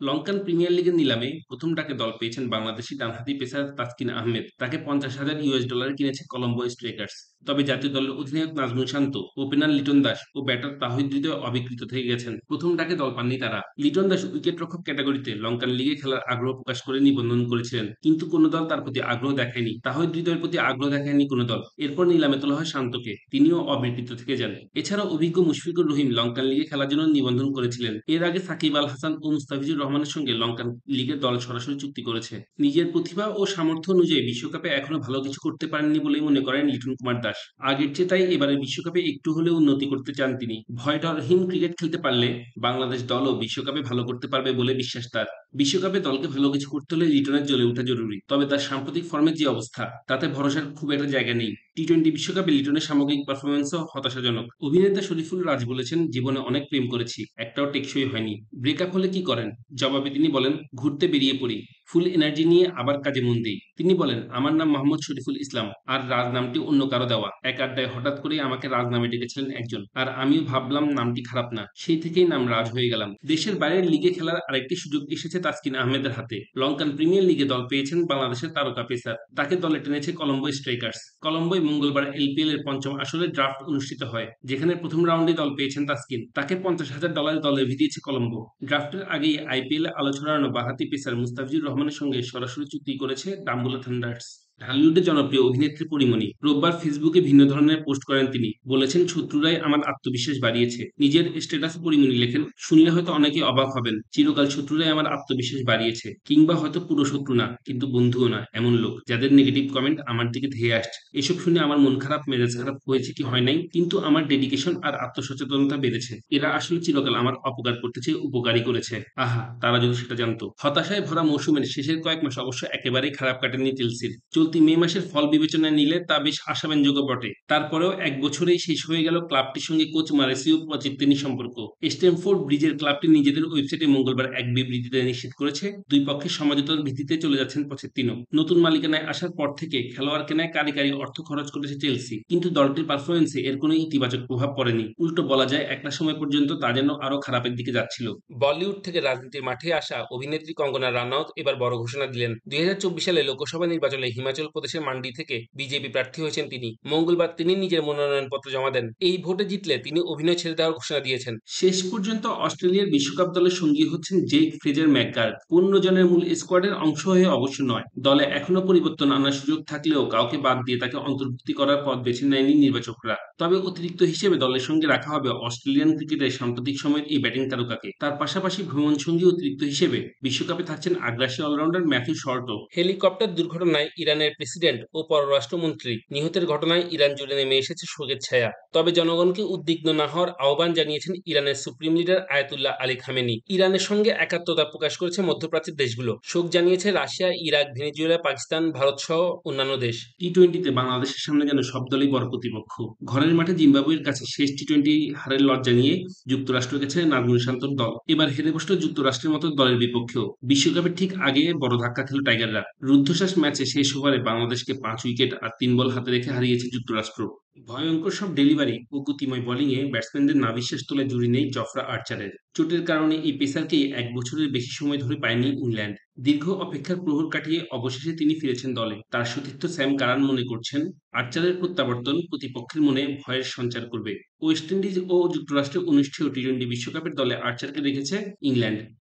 Lankan premier লিগের নিলামে প্রথম ডাকে দল পেয়েছেন বাংলাদেশি ডানহাতি পেসার তাসকিন আহমেদ। তাকে $৫০,০০০ কিনেছে কলম্বো স্ট্রাইকার্স। তবে জাতীয় দলের অধিনায়ক নাজমুল শান্ত, ওপেনার লিটন দাস ও ব্যাটার তাহিদ হৃদয় অবিকৃত থেকে গেছেন। প্রথম ডাকে দল পাননি তারা। লিটন দাস উইকেট-রক্ষক ক্যাটাগরিতে লঙ্কান লিগে খেলার আগ্রহ প্রকাশ করে নিবন্ধন করেছিলেন, কিন্তু কোনো দল তার প্রতি আগ্রহ দেখায়নি। তাহিদ হৃদয়ের প্রতি আগ্রহ দেখায়নি কোনো দল। এরপর নিলামে তোলা হয় শান্তকে, তিনিও অবিকৃত থেকে যান। এছাড়া অভিজ্ঞ মুশফিকুর রহিম লঙ্কান লিগে খেলার জন্য নিবন্ধন করেছিলেন। এর আগে সাকিব আল হাসান ও মুস্তাফিজুর রহমানের সঙ্গে লঙ্কান লিগের দল সরাসরি চুক্তি করেছে। নিজের প্রতিভা ও সামর্থ্য অনুযায়ী বিশ্বকাপে এখনো ভালো কিছু করতে পারেননি বলেই মনে করেন লিটন কুমার দাস। আগের চেয়ে তাই এবারের বিশ্বকাপে একটু হলেও উন্নতি করতে চান তিনি। ভয়ডরহীন ক্রিকেট খেলতে পারলে বাংলাদেশ দলও বিশ্বকাপে ভালো করতে পারবে বলে বিশ্বাস তার। বিশ্বকাপে দলকে ভালো কিছু করতে হলে লিটনের জ্বলে ওঠা জরুরি। তবে তার সাম্প্রতিক ফর্মের যে অবস্থা, তাতে ভরসার খুব একটা জায়গা নেই। টি-টোয়েন্টি বিশ্বকাপে লিটনের সামগ্রিক পারফরম্যান্সও হতাশাজনক। অভিনেতা শরীফুল রাজ বলেছেন, জীবনে অনেক প্রেম করেছি, একটাও টেকসই হয়নি। ব্রেকআপ হলে কি করেন? জবাবে তিনি বলেন, ঘুরতে বেরিয়ে পড়ি, ফুল এনার্জি নিয়ে আবার কাজে মন দেই। তিনি বলেন, আমার নাম মোহাম্মদ শরীফুল ইসলাম, আর রাজ নামটি অন্য কারো দেওয়া। এক আড্ডায় হঠাৎ করেই আমাকে রাজ নামে ডেকেছিলেন একজন, আর আমিও ভাবলাম নামটি খারাপ না। সেই থেকেই নাম রাজ হয়ে গেলাম। দেশের বাইরের লিগে খেলার আরেকটি সুযোগ এসেছে তাসকিন আহমেদের হাতে। লঙ্কান প্রিমিয়ার লিগে দল পেয়েছেন বাংলাদেশের তারকা পেসার। তাকে দলে টেনেছে কলম্বো স্ট্রাইকার্স। কলম্বোয় মঙ্গলবার এলপিএল এর পঞ্চম আসরের ড্রাফট অনুষ্ঠিত হয়, যেখানে প্রথম রাউন্ডে দল পেয়েছেন তাসকিন। তাকে $৫০,০০০ দলে ভিদিয়েছে কলম্বো। ড্রাফটের আগেই আইপিএলে আলো ছড়ানো বাঁহাতি পেসার মুস্তাফিজুর রহমানের সঙ্গে সরাসরি চুক্তি করেছে ডাম্বুলা থান্ডার্স। ঢালিউডের জনপ্রিয় অভিনেত্রী পরীমণি রোববার ফেসবুকে ভিন্ন ধরনের পোস্ট করেন তিনি। বলেছেন, শত্রুরাই আমার আত্মবিশ্বাস বাড়িয়েছে। নিজের স্ট্যাটাসে পরীমণি লেখেন, শুনলে হয়তো অনেকেই অবাক হবেন, চিরকাল শত্রুরাই আমার আত্মবিশ্বাস বাড়িয়েছে। কিংবা হয়তো পুরো শত্রু না, কিন্তু বন্ধুও না, এমন লোক যাদের নেগেটিভ কমেন্ট আমার দিকে ধেয়ে আসছে। এসব শুনে আমার মন খারাপ, মেজাজ খারাপ হয়েছে কি হয় নাই, কিন্তু আমার ডেডিকেশন আর আত্মসচেতনতা বেড়েছে। এরা আসলে চিরকাল আমার অপকার করতে চেয়ে উপকারই করেছে। আহা, তারা যদি সেটা জানতো। হতাশায় ভরা মৌসুমের শেষের কয়েক মাস অবশ্য একেবারেই খারাপ কাটেনি চেলসির। চলতি মে মাসের ফল বিবেচনায় নিলে তা বেশ আশাব্যঞ্জক বটে। তারপরেও এক বছরেই শেষ হয়ে গেল ক্লাবটির সঙ্গে কোচ মারিসিও পচেত্তিনির সম্পর্ক। স্ট্যামফোর্ড ব্রিজের ক্লাবটি নিজেদের ওয়েবসাইটে মঙ্গলবার এক বিবৃতিতে নিশ্চিত করেছে, দুই পক্ষের সমঝোতার ভিত্তিতে চলে যাচ্ছেন পচেত্তিনো। নতুন মালিকানায় আসার পর থেকে খেলোয়াড় কেনায় কারি কারি অর্থ খরচ করেছে চেলসি, কিন্তু দলটির পারফরম্যান্সে এর কোনো ইতিবাচক প্রভাব পড়েনি। উল্টো বলা যায়, একটা সময় পর্যন্ত তা যেন আরো খারাপের দিকে যাচ্ছিল। বলিউড থেকে রাজনীতির মাঠে আসা অভিনেত্রী কঙ্গনা রানাউত এবার বড় ঘোষণা দিলেন। ২০২৪ সালে লোকসভা নির্বাচনে হিমাচল প্রদেশের মান্ডি থেকে বিজেপি প্রার্থী হয়েছেন তিনি। মঙ্গলবার তিনি নিজের মনোনয়নপত্র জমা দেন। এই ভোটে জিতলে তিনি অভিনয় ছেড়ে দেওয়ার ঘোষণা দিয়েছেন। শেষ পর্যন্ত অস্ট্রেলিয়ার বিশ্বকাপ দলের সঙ্গী হচ্ছেন জেক ফ্রেজার ম্যাকগার্থ। ১৫ জনের মূল স্কোয়াডের অংশ হয়ে অবশ্য নয়। দলে এখনো পরিবর্তন আনার সুযোগ থাকলেও কাউকে বাদ দিয়ে তাকে অন্তর্ভুক্তি করার পথ বেছে নেয়নি নির্বাচকরা। তবে অতিরিক্ত হিসেবে দলের সঙ্গে রাখা হবে অস্ট্রেলিয়ান ক্রিকেটের সাম্প্রতিক সময়ের এই ব্যাটিং তারকাকে। তার পাশাপাশি ভ্রমণসঙ্গী অতিরিক্ত হিসেবে বিশ্বকাপে থাকছেন আগ্রাসী অলরাউন্ডার ম্যাথিউ শর্টও। হেলিকপ্টার দুর্ঘটনায় ইরানের প্রেসিডেন্ট ও পররাষ্ট্রমন্ত্রী নিহতের ঘটনায় ইরান জুড়ে নেমে এসেছে শোকের ছায়া। তবে জনগণকে উদ্বিগ্ন না হওয়ার আহ্বান জানিয়েছেন ইরানের supreme leader Ayatollah Ali Khamenei. ইরানের সঙ্গে একাত্মতা প্রকাশ করেছে মধ্যপ্রাচ্যের দেশগুলো। শোক জানিয়েছে Russia, Iraq, Venezuela, Pakistan, Bharat সহ অন্যান্য দেশ। টি-টোয়েন্টিতে বাংলাদেশের সামনে যেন সব দলই বড় প্রতিপক্ষ। ঘরের মাঠে জিম্বাবুয়ের কাছে শেষ টি-টোয়েন্টি হারের লজ্জা নিয়ে যুক্তরাষ্ট্র গেছে নাজমুল শান্তর দল। এবার হেরে বসল যুক্তরাষ্ট্রের মতো দলের বিপক্ষেও। বিশ্বকাপের ঠিক আগে বড় ধাক্কা খেল টাইগাররা। রুদ্ধশ্বাস ম্যাচে শেষ ওভারে বাংলাদেশকে ৫ উইকেট আর ৩ বল হাতে রেখে হারিয়েছে যুক্তরাষ্ট্র। ভয়ঙ্কর সব ডেলিভারি ও গতিময় বোলিংয়ে ব্যাটসম্যানদের নাভিশ্বাস তোলায় জুড়ি নেই জফরা আর্চারের। চোটের কারণে এই পেসারকেই ১ বছরের বেশি সময় ধরে পায়নি ইংল্যান্ড। দীর্ঘ অপেক্ষার প্রহর কাটিয়ে অবশেষে তিনি ফিরেছেন দলে। তার সতীর্থ স্যাম কারান মনে করছেন, আর্চারের প্রত্যাবর্তন প্রতিপক্ষের মনে ভয়ের সঞ্চার করবে। ওয়েস্ট ইন্ডিজ ও যুক্তরাষ্ট্রে অনুষ্ঠেয় টি-টোয়েন্টি বিশ্বকাপের দলে আর্চারকে রেখেছে ইংল্যান্ড।